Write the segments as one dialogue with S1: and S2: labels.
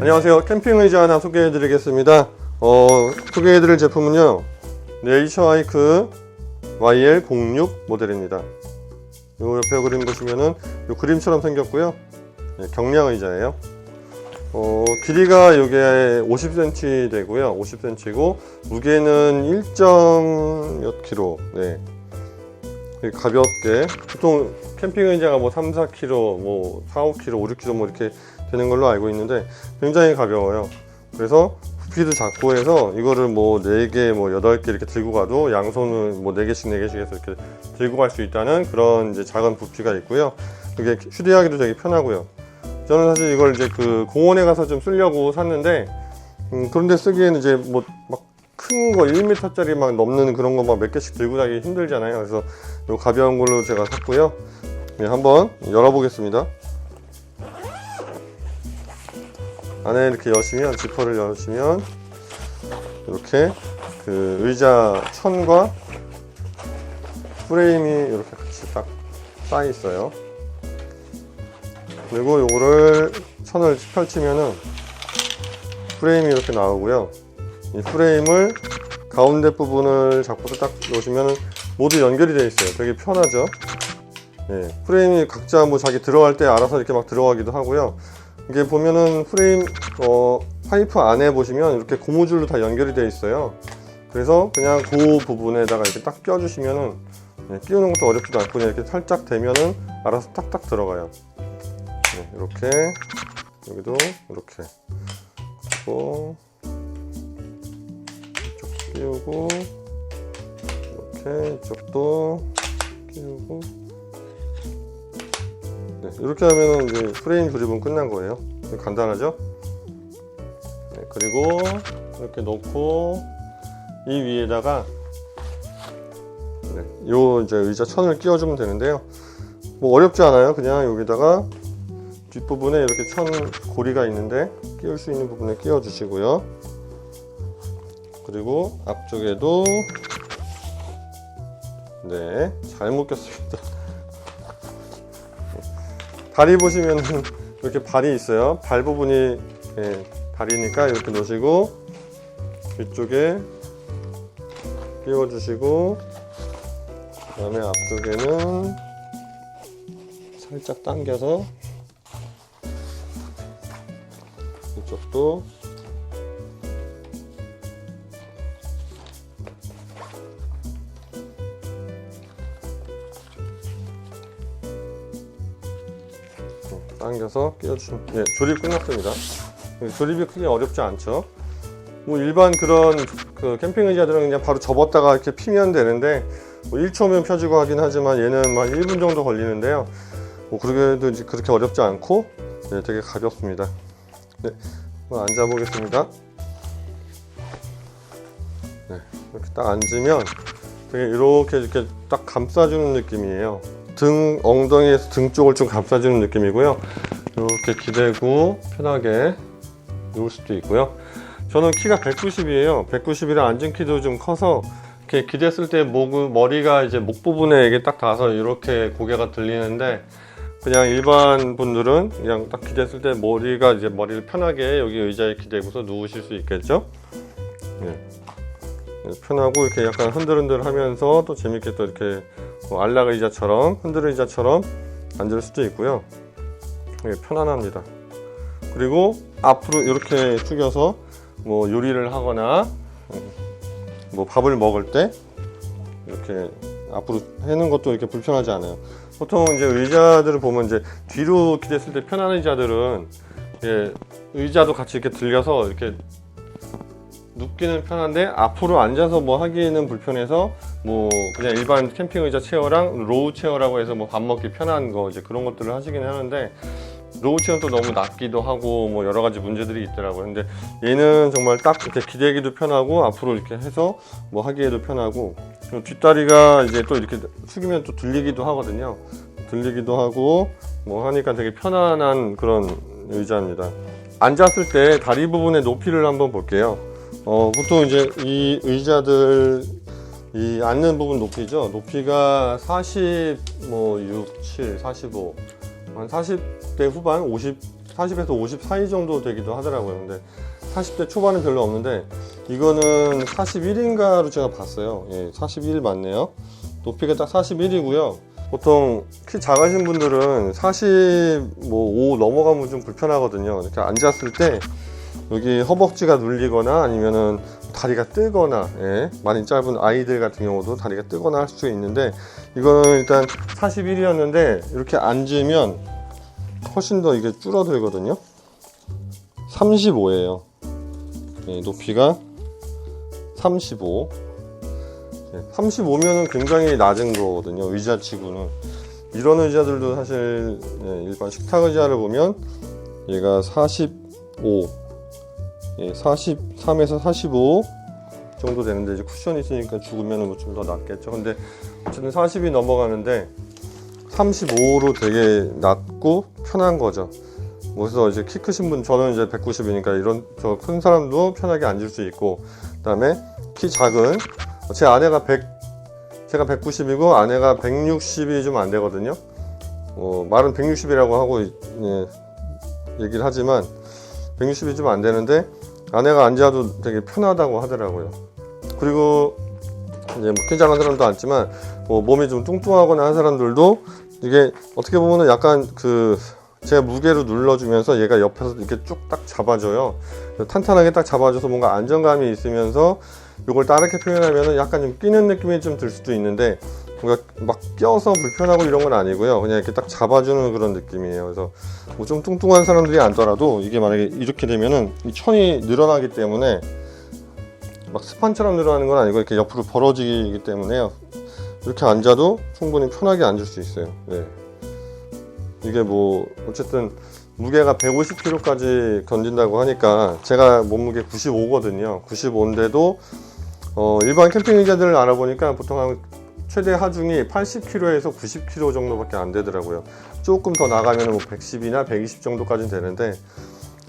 S1: 안녕하세요. 캠핑 의자 하나 소개해 드리겠습니다. 소개해 드릴 제품은요, 네이처하이크 YL06 모델입니다. 요 옆에 그림 보시면은 요 그림처럼 생겼고요. 네, 경량 의자예요. 길이가 요게 50cm 되고요. 50cm고 무게는 1몇 kg. 네. 가볍게, 보통 캠핑 의자가 뭐 3, 4kg, 뭐 4, 5kg, 5, 6kg 뭐 이렇게 되는 걸로 알고 있는데 굉장히 가벼워요. 그래서 부피도 작고 해서 이거를 뭐 4개, 뭐 8개 이렇게 들고 가도 양손을 뭐 4개씩 4개씩 해서 이렇게 들고 갈 수 있다는 그런 이제 작은 부피가 있고요. 이게 휴대하기도 되게 편하고요. 저는 사실 이걸 이제 그 공원에 가서 좀 쓰려고 샀는데, 그런데 쓰기에는 이제 뭐 막 큰 거 1m짜리 막 넘는 그런 거 막 몇 개씩 들고 다니기 힘들잖아요. 그래서 요 가벼운 걸로 제가 샀고요. 네, 한번 열어보겠습니다. 안에 이렇게 여시면, 지퍼를 여시면 이렇게 그 의자 천과 프레임이 이렇게 같이 딱 쌓여 있어요. 그리고 요거를 천을 펼치면은 프레임이 이렇게 나오고요. 이 프레임을 가운데 부분을 잡고서 딱 놓으시면 모두 연결이 되어 있어요. 되게 편하죠. 네, 프레임이 각자 뭐 자기 들어갈 때 알아서 이렇게 막 들어가기도 하고요. 이게 보면은 프레임 파이프 안에 보시면 이렇게 고무줄로 다 연결이 되어 있어요. 그래서 그냥 그 부분에다가 이렇게 딱 껴주시면은, 네, 끼우는 것도 어렵지도 않고 그냥 이렇게 살짝 대면은 알아서 딱딱 들어가요. 네, 이렇게 여기도 이렇게 그리고 이쪽 끼우고 이렇게 이쪽도 끼우고, 네, 이렇게 하면은 이제 프레임 조립은 끝난 거예요. 간단하죠? 네, 그리고 이렇게 놓고 이 위에다가, 네, 요 이제 의자 천을 끼워주면 되는데요. 뭐 어렵지 않아요. 그냥 여기다가 뒷부분에 이렇게 천 고리가 있는데 끼울 수 있는 부분에 끼워 주시고요. 그리고 앞쪽에도, 네, 잘 묶였습니다. 다리 보시면 이렇게 발이 있어요. 발 부분이, 네, 다리니까 이렇게 놓으시고 이쪽에 끼워 주시고, 그 다음에 앞쪽에는 살짝 당겨서 이쪽도 당겨서 끼워주시면, 네, 조립 끝났습니다. 조립이 크게 어렵지 않죠. 뭐 일반 그런 그 캠핑 의자들은 그냥 바로 접었다가 이렇게 피면 되는데, 뭐 1초면 펴지고 하긴 하지만 얘는 한 1분 정도 걸리는데요. 뭐 그래도 이제 그렇게 어렵지 않고, 네, 되게 가볍습니다. 네, 한번 앉아 보겠습니다. 네, 이렇게 딱 앉으면 되게 이렇게 딱 감싸주는 느낌이에요. 등, 엉덩이에서 등 쪽을 좀 감싸주는 느낌이고요. 이렇게 기대고 편하게 누울 수도 있고요. 저는 키가 190이에요. 190이라 앉은 키도 좀 커서 이렇게 기댔을 때 머리가 이제 목 부분에 이게 딱 닿아서 이렇게 고개가 들리는데, 그냥 일반 분들은 그냥 딱 기댔을 때 머리를 편하게 여기 의자에 기대고서 누우실 수 있겠죠. 네. 편하고 이렇게 약간 흔들흔들 하면서 또 재밌게 또 이렇게 뭐 안락 의자처럼, 흔들 의자처럼 앉을 수도 있고요. 되게 편안합니다. 그리고 앞으로 이렇게 숙여서 뭐 요리를 하거나 뭐 밥을 먹을 때 이렇게 앞으로 해는 것도 이렇게 불편하지 않아요. 보통 이제 의자들을 보면 이제 뒤로 기댔을 때 편한 의자들은, 예, 의자도 같이 이렇게 들려서 이렇게 눕기는 편한데 앞으로 앉아서 뭐 하기에는 불편해서 뭐 그냥 일반 캠핑 의자 체어랑 로우 체어라고 해서 뭐 밥 먹기 편한 거 이제 그런 것들을 하시긴 하는데, 로우 체어는 또 너무 낮기도 하고 뭐 여러 가지 문제들이 있더라고요. 근데 얘는 정말 딱 이렇게 기대기도 편하고 앞으로 이렇게 해서 뭐 하기에도 편하고, 뒷다리가 이제 또 이렇게 숙이면 또 들리기도 하거든요. 들리기도 하고 뭐 하니까 되게 편안한 그런 의자입니다. 앉았을 때 다리 부분의 높이를 한번 볼게요. 보통 이제 이 의자들 이 앉는 부분 높이죠. 높이가 40, 뭐 6, 7, 45, 한 40대 후반, 50, 40에서 50 사이 정도 되기도 하더라고요. 근데 40대 초반은 별로 없는데 이거는 41인가로 제가 봤어요. 예, 41 맞네요. 높이가 딱 41이고요. 보통 키 작으신 분들은 45 넘어가면 좀 불편하거든요. 이렇게 앉았을 때 여기 허벅지가 눌리거나 아니면은 다리가 뜨거나, 예, 많이 짧은 아이들 같은 경우도 다리가 뜨거나 할 수 있는데 이거는 일단 41이었는데 이렇게 앉으면 훨씬 더 이게 줄어들거든요. 35예요. 예, 높이가 35. 35면은 굉장히 낮은 거거든요. 의자치고는. 이런 의자들도 사실 일반 식탁 의자를 보면 얘가 45, 43에서 45 정도 되는데 이제 쿠션이 있으니까 죽으면 좀 더 낫겠죠. 근데 어쨌든 40이 넘어가는데 35로 되게 낮고 편한 거죠. 그래서 이제 키 크신 분, 저는 이제 190이니까 이런 저 큰 사람도 편하게 앉을 수 있고, 그다음에 키 작은 제 아내가 제가 190이고 아내가 160이 좀 안 되거든요. 말은 160이라고 하고 얘기를 하지만 160이 좀 안 되는데 아내가 앉아도 되게 편하다고 하더라고요. 그리고 이제 키 작은 사람도 앉지만 몸이 좀 뚱뚱하거나 한 사람들도 이게 어떻게 보면은 약간 제가 무게로 눌러주면서 얘가 옆에서 이렇게 쭉 딱 잡아줘요. 탄탄하게 딱 잡아줘서 뭔가 안정감이 있으면서 이걸 다르게 표현하면은 약간 좀 끼는 느낌이 좀 들 수도 있는데 뭔가 막 껴서 불편하고 이런 건 아니고요. 그냥 이렇게 딱 잡아주는 그런 느낌이에요. 그래서 뭐 좀 뚱뚱한 사람들이 앉더라도 이게 만약에 이렇게 되면은 이 천이 늘어나기 때문에 막 스판처럼 늘어나는 건 아니고 이렇게 옆으로 벌어지기 때문에요. 이렇게 앉아도 충분히 편하게 앉을 수 있어요. 네. 이게 뭐 어쨌든 무게가 150kg까지 견딘다고 하니까 제가 몸무게 95거든요. 95인데도 일반 캠핑 의자들을 알아보니까 보통 한 최대 하중이 80kg에서 90kg 정도밖에 안 되더라고요. 조금 더 나가면 뭐 110이나 120 정도까지는 되는데,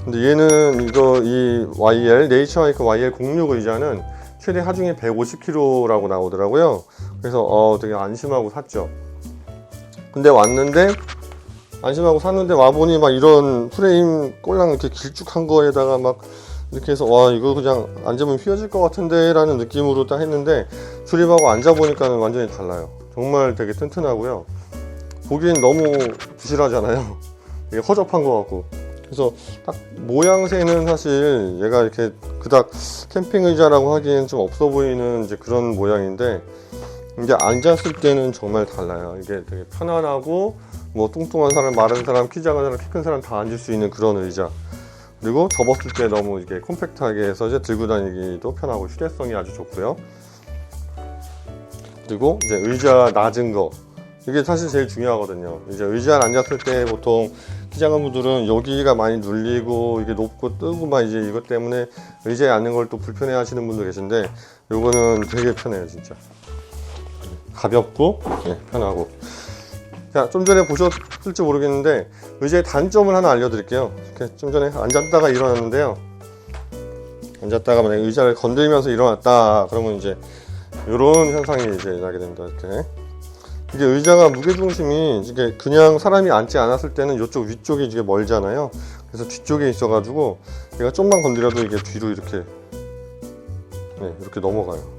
S1: 근데 얘는 이 YL 네이처하이크 YL06 의자는 최대 하중이 150kg라고 나오더라고요. 그래서 되게 안심하고 샀죠. 근데 안심하고 샀는데 와보니 막 이런 프레임 꼴랑 이렇게 길쭉한 거에다가 막 이렇게 해서 와, 이거 그냥 앉으면 휘어질 것 같은데 라는 느낌으로 딱 했는데 조립하고 앉아보니까는 완전히 달라요. 정말 되게 튼튼하고요. 보기엔 너무 부실하잖아요. 되게 허접한 것 같고. 그래서 딱 모양새는 사실 얘가 이렇게 그닥 캠핑 의자라고 하기엔 좀 없어 보이는 이제 그런 모양인데 이제 앉았을 때는 정말 달라요. 이게 되게 편안하고 뭐 뚱뚱한 사람, 마른 사람, 키 작은 사람, 키 큰 사람 다 앉을 수 있는 그런 의자. 그리고 접었을 때 너무 이게 콤팩트하게 해서 이제 들고 다니기도 편하고 휴대성이 아주 좋고요. 그리고 이제 의자 낮은 거, 이게 사실 제일 중요하거든요. 이제 의자에 앉았을 때 보통 키 작은 분들은 여기가 많이 눌리고 이게 높고 뜨고 막 이제 이것 때문에 의자에 앉는 걸 또 불편해 하시는 분도 계신데 요거는 되게 편해요. 진짜 가볍고 편하고. 자, 좀 전에 보셨을지 모르겠는데 의자의 단점을 하나 알려드릴게요. 이렇게 좀 전에 앉았다가 일어났는데요. 앉았다가 만약에 의자를 건들면서 일어났다 그러면 이제 이런 현상이 이제 나게 됩니다. 이렇게 이게 의자가 무게중심이 이게 그냥 사람이 앉지 않았을 때는 이쪽 위쪽이 이게 멀잖아요. 그래서 뒤쪽에 있어가지고 얘가 좀만 건드려도 이게 뒤로 이렇게 이렇게 넘어가서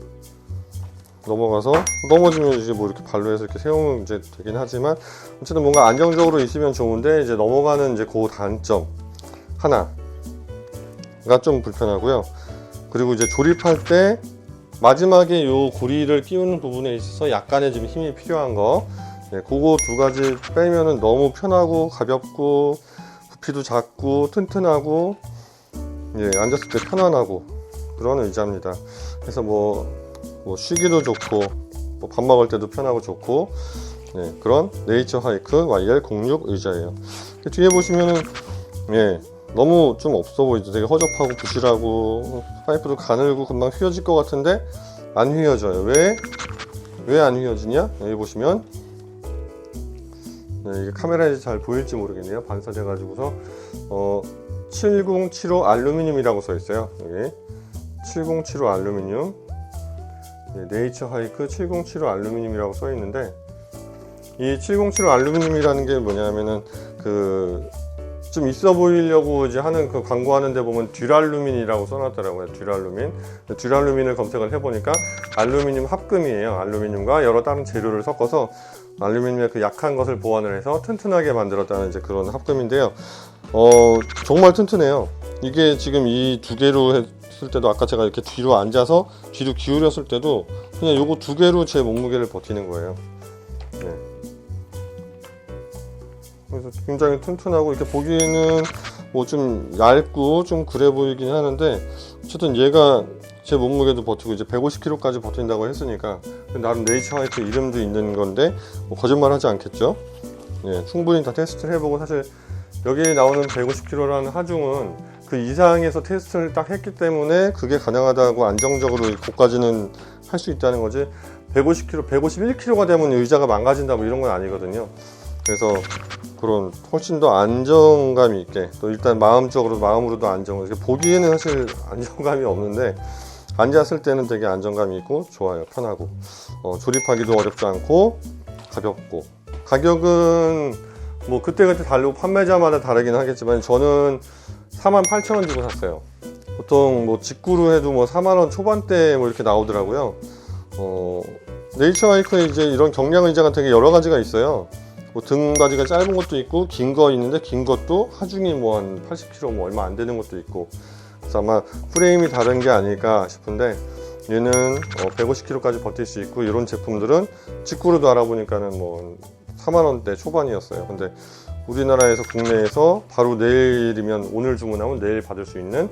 S1: 넘어지면 이제 뭐 이렇게 발로 해서 이렇게 세우면 이제 되긴 하지만 어쨌든 뭔가 안정적으로 있으면 좋은데 이제 넘어가는 이제 그 단점 하나가 좀 불편하고요. 그리고 이제 조립할 때 마지막에 요 고리를 끼우는 부분에 있어서 약간의 좀 힘이 필요한 거, 그거 두 가지 빼면은 너무 편하고 가볍고 부피도 작고 튼튼하고 앉았을 때 편안하고 그런 의자입니다. 그래서 뭐 쉬기도 좋고 밥 먹을 때도 편하고 좋고 그런 네이처 하이크 YL06 의자예요. 뒤에 보시면은 너무 좀 없어 보이죠. 되게 허접하고 부실하고 파이프도 가늘고 금방 휘어질 것 같은데 안 휘어져요. 왜 안 휘어지냐? 여기 보시면 이게 카메라에서 잘 보일지 모르겠네요. 반사돼 가지고서 7075 알루미늄이라고 써 있어요. 여기 7075 알루미늄, 네이처 하이크 7075 알루미늄이라고 써 있는데 이 7075 알루미늄이라는 게 뭐냐면은 좀 있어 보이려고 이제 하는 그 광고하는 데 보면 듀랄루민이라고 써놨더라고요. 듀랄루민. 듀랄루민을 검색을 해보니까 알루미늄 합금이에요. 알루미늄과 여러 다른 재료를 섞어서 알루미늄의 그 약한 것을 보완을 해서 튼튼하게 만들었다는 이제 그런 합금인데요. 정말 튼튼해요. 이게 지금 이 두 개로 했을 때도 아까 제가 이렇게 뒤로 앉아서 뒤로 기울였을 때도 그냥 요거 두 개로 제 몸무게를 버티는 거예요. 네. 그래서 굉장히 튼튼하고 이렇게 보기에는 뭐 좀 얇고 좀 그래 보이긴 하는데 어쨌든 얘가 제 몸무게도 버티고 이제 150kg까지 버틴다고 했으니까 나름 네이처 하이크 이름도 있는 건데 뭐 거짓말 하지 않겠죠. 예, 충분히 다 테스트를 해보고 사실 여기 나오는 150kg라는 하중은 그 이상에서 테스트를 딱 했기 때문에 그게 가능하다고 안정적으로 거기까지는 할 수 있다는 거지 150kg, 151kg가 되면 의자가 망가진다 뭐 이런 건 아니거든요. 그래서 그런 훨씬 더 안정감이 있게 또 일단 마음으로도 안정을 이렇게 보기에는 사실 안정감이 없는데 앉았을 때는 되게 안정감이 있고 좋아요. 편하고 조립하기도 어렵지 않고 가볍고 가격은 뭐 그때그때 다르고 판매자마다 다르긴 하겠지만 저는 48,000원 주고 샀어요. 보통 뭐 직구로 해도 뭐 4만원 초반대 뭐 이렇게 나오더라고요. 네이처 하이크에 이제 이런 경량 의자가 되게 여러 가지가 있어요. 뭐 등받이가 짧은 것도 있고 긴 거 있는데 긴 것도 하중이 뭐 한 80kg 뭐 얼마 안 되는 것도 있고 그래서 아마 프레임이 다른 게 아닐까 싶은데 얘는 150kg까지 버틸 수 있고 이런 제품들은 직구로도 알아보니까는 뭐 4만원대 초반이었어요. 근데 우리나라에서 국내에서 바로 내일이면 오늘 주문하면 내일 받을 수 있는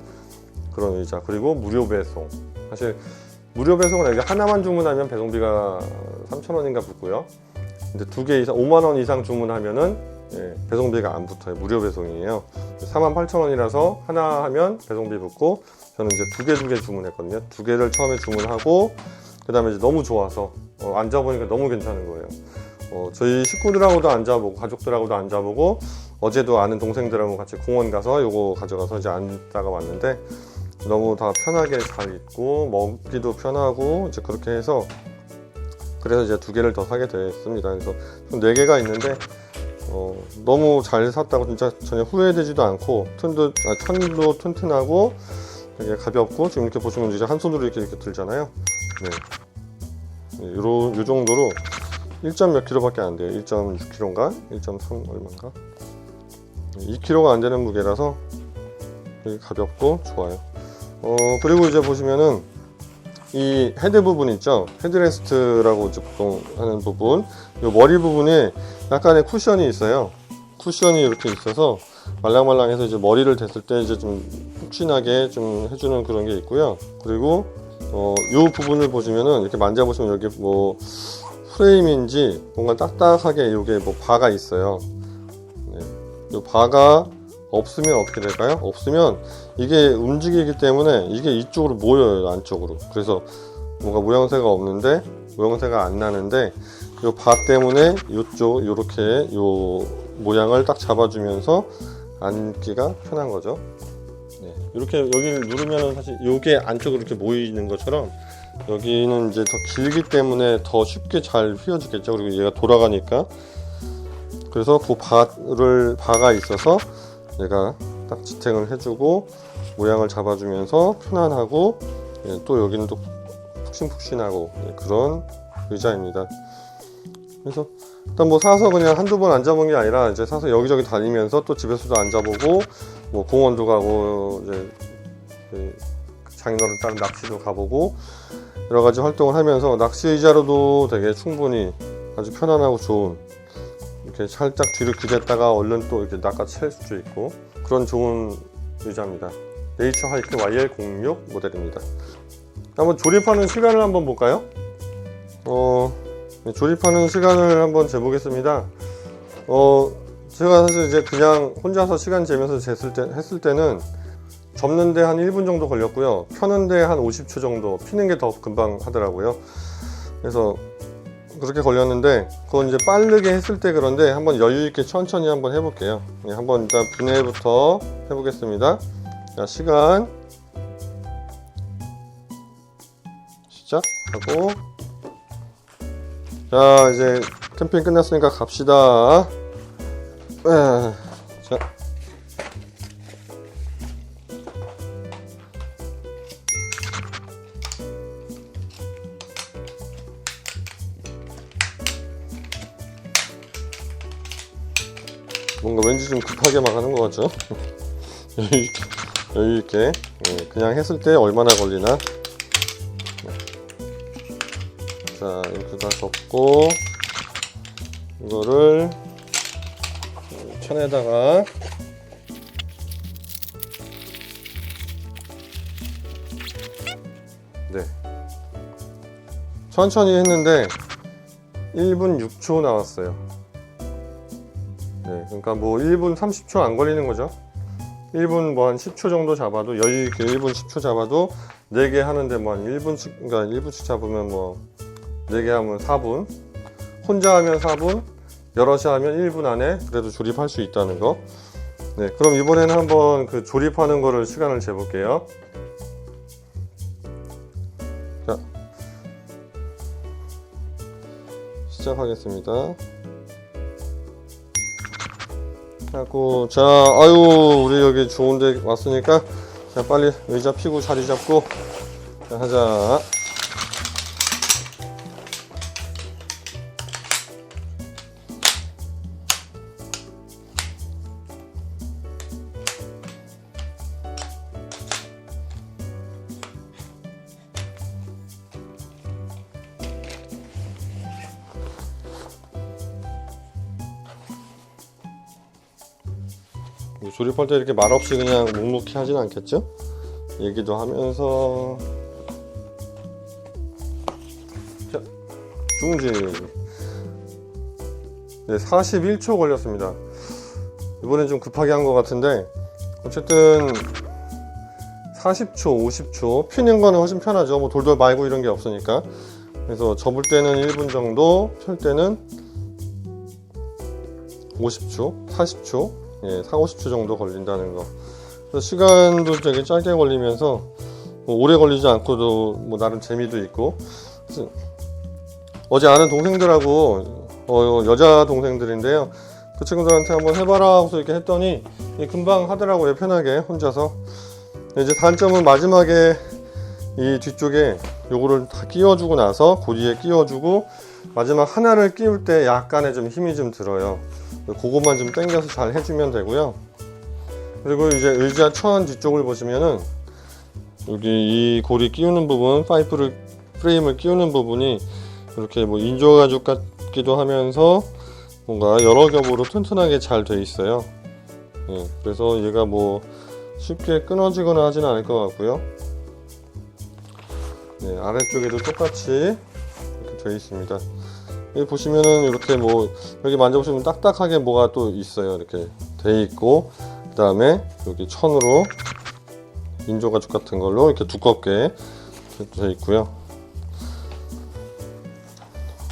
S1: 그런 의자 그리고 무료 배송 사실 무료 배송은 이게 하나만 주문하면 배송비가 3,000원인가 붙고요. 근데 두 개 이상 5만원 이상 주문하면은 배송비가 안 붙어요. 무료 배송이에요. 48,000원이라서 하나 하면 배송비 붙고 저는 이제 두 개 주문했거든요. 두 개를 처음에 주문하고 그 다음에 이제 너무 좋아서 앉아보니까 너무 괜찮은 거예요. 저희 식구들하고도 앉아보고 가족들하고도 앉아보고 어제도 아는 동생들하고 같이 공원 가서 요거 가져가서 이제 앉다가 왔는데 너무 다 편하게 잘 있고 먹기도 편하고 이제 그렇게 해서 그래서 이제 두 개를 더 사게 됐습니다. 그래서 네 개가 있는데 너무 잘 샀다고 진짜 전혀 후회되지도 않고 천도 튼튼하고 되게 가볍고 지금 이렇게 보시면 이제 한 손으로 이렇게 들잖아요. 네. 요 정도로 1점 몇 킬로밖에 안 돼요. 1.6kg인가? 1.3 얼마인가? 2kg가 안 되는 무게라서 되게 가볍고 좋아요. 그리고 이제 보시면은 이 헤드 부분 있죠? 헤드레스트라고 이제 보통 하는 부분, 이 머리 부분에 약간의 쿠션이 있어요. 쿠션이 이렇게 있어서 말랑말랑해서 이제 머리를 댔을 때 이제 좀 푹신하게 좀 해주는 그런 게 있고요. 그리고 이 부분을 보시면은 이렇게 만져보시면 여기 뭐 프레임인지 뭔가 딱딱하게 이게 뭐 바가 있어요. 네. 이 바가 없으면 어떻게 될까요? 없으면 이게 움직이기 때문에 이게 이쪽으로 모여요. 안쪽으로. 그래서 뭔가 모양새가 없는데 모양새가 안 나는데 이 바 때문에 이쪽 요렇게 요 모양을 딱 잡아주면서 앉기가 편한 거죠. 네. 이렇게 여기를 누르면 사실 이게 안쪽으로 이렇게 모이는 것처럼 여기는 이제 더 길기 때문에 더 쉽게 잘 휘어지겠죠. 그리고 얘가 돌아가니까 그래서 그 바가 있어서 얘가 딱 지탱을 해주고 모양을 잡아주면서 편안하고 또 여기는 또 푹신푹신하고 그런 의자입니다. 그래서 일단 뭐 사서 그냥 한두 번 앉아본 게 아니라 이제 사서 여기저기 다니면서 또 집에서도 앉아보고 뭐 공원도 가고 이제 장인어른 따른 낚시도 가보고 여러 가지 활동을 하면서 낚시 의자로도 되게 충분히 아주 편안하고 좋은 이렇게 살짝 뒤로 기댔다가 얼른 또 이렇게 낚아챌 수도 있고 그런 좋은 의자입니다. 네이처 하이크 YL06 모델입니다. 한번 조립하는 시간을 한번 볼까요? 조립하는 시간을 한번 재보겠습니다. 제가 사실 이제 그냥 혼자서 시간 재면서 했을 때는 접는데 한 1분 정도 걸렸고요. 펴는데 한 50초 정도, 피는 게 더 금방 하더라고요. 그래서 그렇게 걸렸는데 그건 이제 빠르게 했을 때 그런데 한번 여유 있게 천천히 한번 해볼게요. 한번 일단 분해부터 해보겠습니다. 자, 시간 시작하고 자, 이제 캠핑 끝났으니까 갑시다. 자, 뭔가 왠지 좀 급하게 막 하는 것 같죠? 여유있게 그냥 했을 때 얼마나 걸리나. 자, 이렇게 다 접고 이거를 천에다가 네, 천천히 했는데 1분 6초 나왔어요. 네, 그러니까 뭐 1분 30초 안 걸리는 거죠. 1분 뭐 한 10초 정도 잡아도, 여유있게 1분 10초 잡아도 4개 하는데 뭐 한 1분씩, 그러니까 1분씩 잡으면 뭐 4개 하면 4분, 혼자 하면 4분, 여럿이 하면 1분 안에 그래도 조립할 수 있다는 거. 네, 그럼 이번에는 한번 그 조립하는 거를 시간을 재볼게요. 자, 시작하겠습니다. 하고, 자, 아유, 우리 여기 좋은데 왔으니까 자, 빨리 의자 피고 자리 잡고 자, 하자. 조립할 때 이렇게 말없이 그냥 묵묵히 하진 않겠죠? 얘기도 하면서. 자, 중지. 네, 41초 걸렸습니다. 이번엔 좀 급하게 한 것 같은데 어쨌든 40초, 50초 피는 거는 훨씬 편하죠. 뭐 돌돌 말고 이런 게 없으니까. 그래서 접을 때는 1분 정도, 펼 때는 50초, 40초, 예, 4, 50초 정도 걸린다는 거. 그래서 시간도 되게 짧게 걸리면서 뭐 오래 걸리지 않고도 뭐 나름 재미도 있고. 어제 아는 동생들하고 여자 동생들인데요, 그 친구들한테 한번 해봐라 하고서 이렇게 했더니 금방 하더라고요, 편하게 혼자서. 이제 단점은 마지막에 이 뒤쪽에 요거를 다 끼워주고 나서 고리에 끼워주고 마지막 하나를 끼울 때 약간의 좀 힘이 좀 들어요. 그것만 좀 당겨서 잘 해주면 되고요. 그리고 이제 의자 천 뒤쪽을 보시면은 여기 이 고리 끼우는 부분, 프레임을 끼우는 부분이 이렇게 뭐 인조 가죽 같기도 하면서 뭔가 여러 겹으로 튼튼하게 잘 돼 있어요. 예, 그래서 얘가 뭐 쉽게 끊어지거나 하진 않을 것 같고요. 네, 아래쪽에도 똑같이 이렇게 돼 있습니다. 여기 보시면은 이렇게 뭐 여기 만져보시면 딱딱하게 뭐가 또 있어요. 이렇게 돼 있고, 그 다음에 여기 천으로 인조 가죽 같은 걸로 이렇게 두껍게 돼 있고요.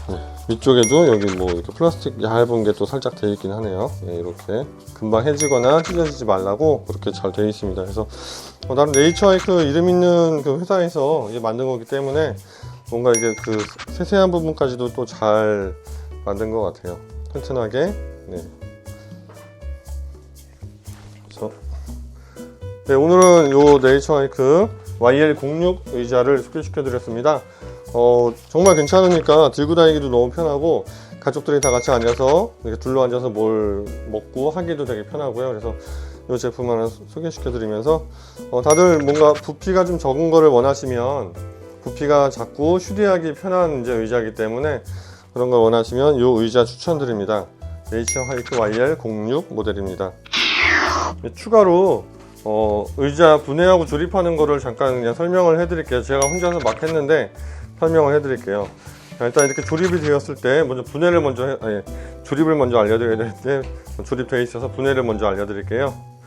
S1: 네, 위쪽에도 여기 뭐 이렇게 플라스틱 얇은 게 또 살짝 돼 있긴 하네요. 네, 이렇게 금방 해지거나 찢어지지 말라고 그렇게 잘 돼 있습니다. 그래서 나름 네이처하이크 이름 있는 그 회사에서 이제 만든 거기 때문에 뭔가 이게 그 세세한 부분까지도 또 잘 만든 것 같아요. 튼튼하게. 네. 그래서 네, 오늘은 요 네이처하이크 YL06 의자를 소개시켜 드렸습니다. 정말 괜찮으니까 들고 다니기도 너무 편하고 가족들이 다 같이 앉아서 이렇게 둘러 앉아서 뭘 먹고 하기도 되게 편하고요. 그래서 이 제품 하나 소개시켜 드리면서 다들 뭔가 부피가 좀 적은 거를 원하시면, 부피가 작고 휴대하기 편한 이제 의자이기 때문에 그런 걸 원하시면 이 의자 추천드립니다. 네이처하이크 YL06 모델입니다. 추가로 의자 분해하고 조립하는 거를 잠깐 그냥 설명을 해 드릴게요. 제가 혼자서 막 했는데 설명을 해 드릴게요. 일단 이렇게 조립이 되었을 때 먼저 분해를 먼저 조립을 먼저 알려드려야 될 때, 조립되어 있어서 분해를 먼저 알려드릴게요.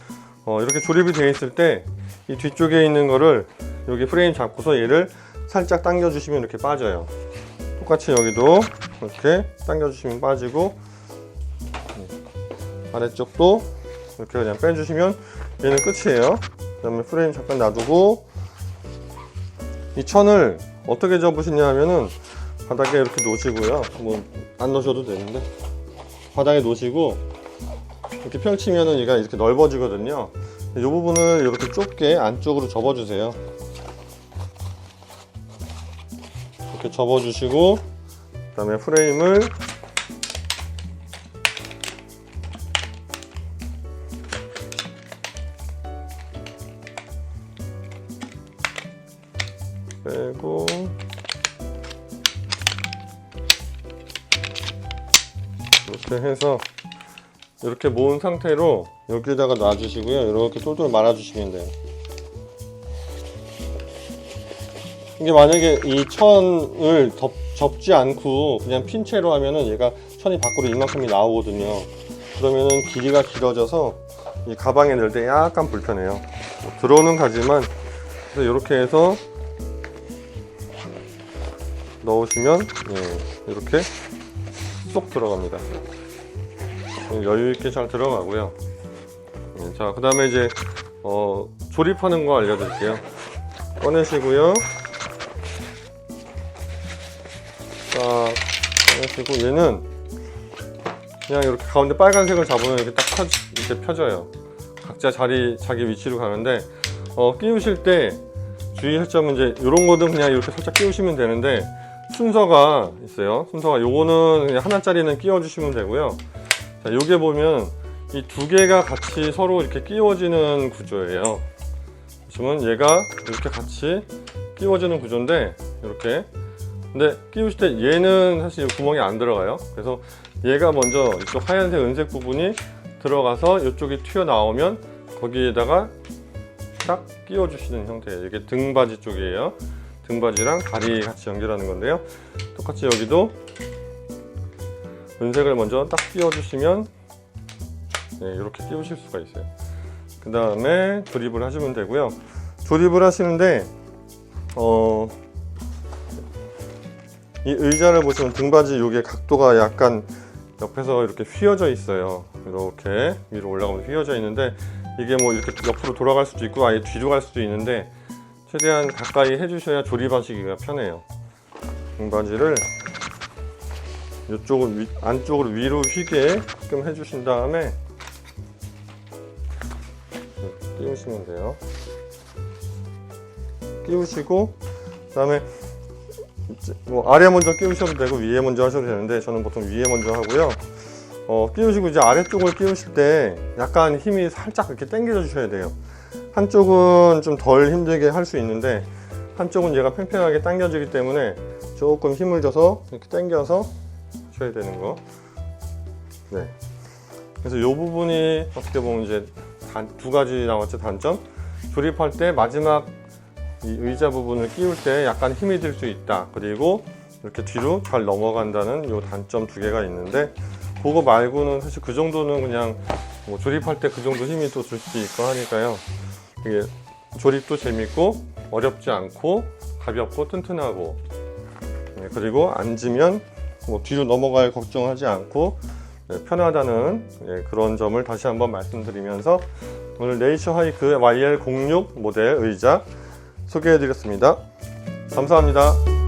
S1: 이렇게 조립이 되어 있을 때 이 뒤쪽에 있는 거를 여기 프레임 잡고서 얘를 살짝 당겨 주시면 이렇게 빠져요. 똑같이 여기도 이렇게 당겨 주시면 빠지고, 아래쪽도 이렇게 그냥 빼주시면 얘는 끝이에요. 그 다음에 프레임 잠깐 놔두고, 이 천을 어떻게 접으시냐 하면은 바닥에 이렇게 놓으시고요. 뭐 안 놓으셔도 되는데 바닥에 놓으시고 이렇게 펼치면은 얘가 이렇게 넓어지거든요. 이 부분을 이렇게 좁게 안쪽으로 접어주세요. 이렇게 접어주시고, 그 다음에 프레임을 빼고 이렇게 해서 이렇게 모은 상태로 여기다가 놔주시고요. 이렇게 똘똘 말아주시면 돼요. 이게 만약에 이 천을 접지 않고 그냥 핀 채로 하면은 얘가 천이 밖으로 이만큼이 나오거든요. 그러면은 길이가 길어져서 이 가방에 넣을 때 약간 불편해요. 들어오는 가지만 그래서 이렇게 해서 넣으시면 이렇게 쏙 들어갑니다. 여유 있게 잘 들어가고요. 자, 그 다음에 이제 조립하는 거 알려드릴게요. 꺼내시고요. 딱 꺼내시고 얘는 그냥 이렇게 가운데 빨간색을 잡으면 이렇게 딱 이렇게 펴져요. 각자 자기 위치로 가는데 끼우실 때 주의할 점은 이제 이런 거는 그냥 이렇게 살짝 끼우시면 되는데 순서가 있어요. 순서가 요거는 그냥 하나짜리는 끼워 주시면 되고요. 자, 요게 보면 이 두 개가 같이 서로 이렇게 끼워지는 구조예요. 보시면 얘가 이렇게 같이 끼워지는 구조인데 이렇게. 근데 끼우실 때 얘는 사실 구멍이 안 들어가요. 그래서 얘가 먼저 이쪽 하얀색 은색 부분이 들어가서 이쪽이 튀어나오면 거기에다가 딱 끼워 주시는 형태예요. 이게 등바지 쪽이에요. 등바지랑 다리 같이 연결하는 건데요. 똑같이 여기도 은색을 먼저 딱 끼워 주시면 이렇게 끼우실 수가 있어요. 그 다음에 조립을 하시면 되고요. 조립을 하시는데 이 의자를 보시면 등받이 요게 각도가 약간 옆에서 이렇게 휘어져 있어요. 이렇게 위로 올라가면서 휘어져 있는데 이게 뭐 이렇게 옆으로 돌아갈 수도 있고 아예 뒤로 갈 수도 있는데 최대한 가까이 해주셔야 조립하시기가 편해요. 등받이를 이쪽을 안쪽으로 위로 휘게끔 해주신 다음에 끼우시면 돼요. 끼우시고 그다음에 뭐 아래 먼저 끼우셔도 되고 위에 먼저 하셔도 되는데 저는 보통 위에 먼저 하고요. 끼우시고 이제 아래쪽을 끼우실 때 약간 힘이 살짝 이렇게 당겨 주셔야 돼요. 한쪽은 좀 덜 힘들게 할 수 있는데 한쪽은 얘가 팽팽하게 당겨지기 때문에 조금 힘을 줘서 이렇게 당겨서 하셔야 되는 거. 네. 그래서 이 부분이 어떻게 보면 이제 두 가지 나왔죠. 단점. 조립할 때 마지막 이 의자 부분을 끼울 때 약간 힘이 들 수 있다. 그리고 이렇게 뒤로 잘 넘어간다는 이 단점 두 개가 있는데 그거 말고는 사실 그 정도는 그냥 뭐 조립할 때 그 정도 힘이 또 줄 수 있고 하니까요. 이게 조립도 재밌고 어렵지 않고 가볍고 튼튼하고 그리고 앉으면 뭐 뒤로 넘어갈 걱정하지 않고 편하다는 그런 점을 다시 한번 말씀드리면서 오늘 네이처 하이크 YL06 모델 의자 소개해 드렸습니다. 감사합니다.